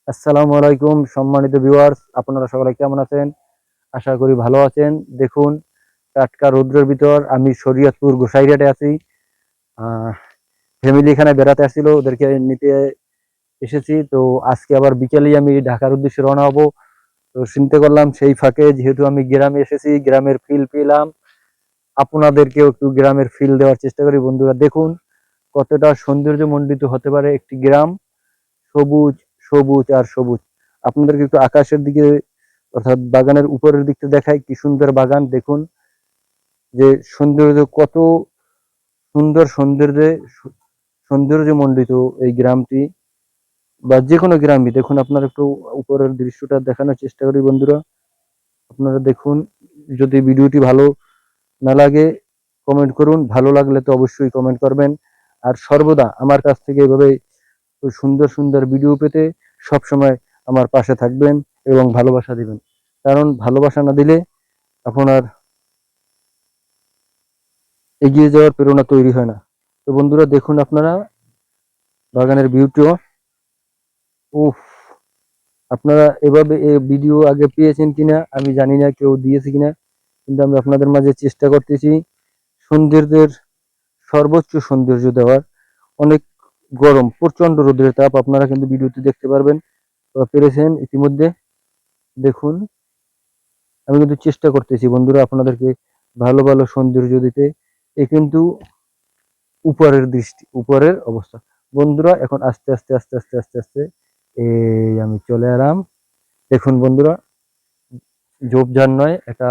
আসসালামু আলাইকুম সম্মানিত ভিউয়ার্স, আপনারা সবাই কেমন আছেন? আশা করি ভালো আছেন। দেখুন, টাটকা রৌদ্রের ভিতর আমি শরীয়তপুর গোসাইরহাটে আছি। ফ্যামিলি এখানে বেড়াতে আসছিল, ওদেরকে নিতে এসেছি। তো আজকে আবার বিকেলেই আমি ঢাকার উদ্দেশ্যে রওনা হব। তো চিন্তা করলাম সেই ফাঁকে যেহেতু আমি গ্রামে এসেছি, গ্রামের ফিল পেলাম, আপনাদেরকেও একটু গ্রামের ফিল দেওয়ার চেষ্টা করি। বন্ধুরা দেখুন কতটা সৌন্দর্যমণ্ডিত হতে পারে একটি গ্রাম। সবুজ, সবুজ আর সবুজ। আপনাদেরকে একটু আকাশের দিকে অর্থাৎ বাগানের উপরের দিকটা দেখাই, কি সুন্দর বাগান। দেখুন যে সৌন্দর্য, কত সুন্দর সৌন্দর্যমণ্ডিত এই গ্রামটি, বা যে কোনো গ্রামই। দেখুন আপনারা একটু উপরের দৃশ্যটা দেখানোর চেষ্টা করি বন্ধুরা। আপনারা দেখুন, যদি ভিডিওটি ভালো না লাগে কমেন্ট করুন, ভালো লাগলে তো অবশ্যই কমেন্ট করবেন। আর সর্বদা আমার কাছ থেকে এভাবে সুন্দর সুন্দর ভিডিও পেতে সবসময় আমার পাশে থাকবেন এবং ভালোবাসা দিবেন। কারণ ভালোবাসা না দিলে আপনার এগিয়ে যাওয়ার প্রেরণা তৈরি হয় না। তো বন্ধুরা দেখুন আপনারা বাগানের ভিউটিও, উফ! আপনারা এভাবে ভিডিও আগে পেয়েছেন কিনা আমি জানি না, কেউ দিয়েছে কিনা, কিন্তু আমি আপনাদের মাঝে চেষ্টা করতেছি সৌন্দর্যের সর্বোচ্চ সৌন্দর্য দেওয়ার। অনেক গরম, প্রচন্ড রোদের তাপ, আপনারা কিন্তু ভিডিওতে দেখতে পারবেন বা পেরেছেন ইতিমধ্যে। দেখুন আমি কিন্তু চেষ্টা করতেছি বন্ধুরা আপনাদেরকে ভালো ভালো সৌন্দর্য দিতে। এ কিন্তু উপরের দৃষ্টি, উপরের অবস্থা। বন্ধুরা এখন আস্তে আস্তে আস্তে আস্তে আস্তে আস্তে এই আমি চলে এলাম। দেখুন বন্ধুরা, ঝোপঝাড় নয়, একটা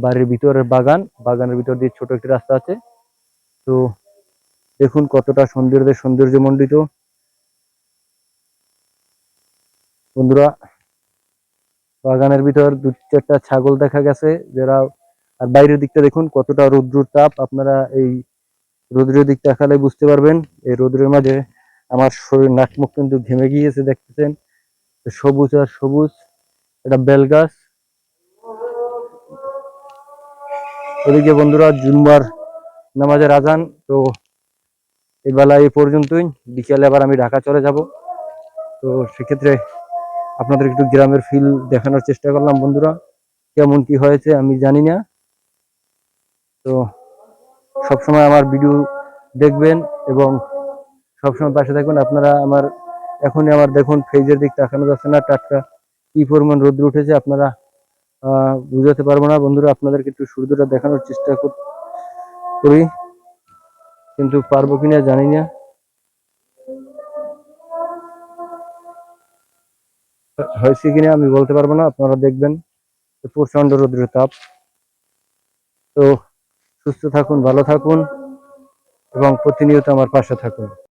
বাড়ির ভিতরের বাগান, বাগানের ভিতর দিয়ে ছোট একটি রাস্তা আছে। তো দেখুন কতটা সৌন্দর্যমণ্ডিত বন্ধুরা। বাগানের ভিতর দু চারটা ছাগল দেখা গেছে যারা। আর বাইরের দিকটা দেখুন কতটা রৌদ্র তাপ, আপনারা এই রৌদ্রের দিক তাকালে বুঝতে পারবেন। এই রৌদ্রের মাঝে আমার শরীর, নাক মুখ কিন্তু ঘেমে গিয়েছে দেখতেছেন। সবুজ আর সবুজ, এটা বেল গাছ। এদিকে বন্ধুরা জুম্মার নামাজের আজান। তো এই বেলা এই পর্যন্তই, বিকেলে আবার আমি ঢাকা চলে যাব। তো সেক্ষেত্রে আপনাদের একটু গ্রামের ফিল দেখানোর চেষ্টা করলাম বন্ধুরা। কেমন কি হয়েছে আমি জানি না। তো সবসময় আমার ভিডিও দেখবেন এবং সবসময় পাশে থাকবেন আপনারা আমার। এখনই আমার দেখুন ফেজের দিক তাকানো যাচ্ছে না, টাটকা কি পরিমাণ রোদ্র উঠেছে, আপনারা বুঝাতে পারবো না বন্ধুরা। আপনাদেরকে একটু সূর্যটা দেখানোর চেষ্টা করি, কিন্তু পারবো কিনা জানি না। হয়েছে কিনা আমি বলতে পারবো না, আপনারা দেখবেন প্রচন্ড রোদ্রের তাপ। তো সুস্থ থাকুন, ভালো থাকুন এবং প্রতিনিয়ত আমার পাশে থাকুন।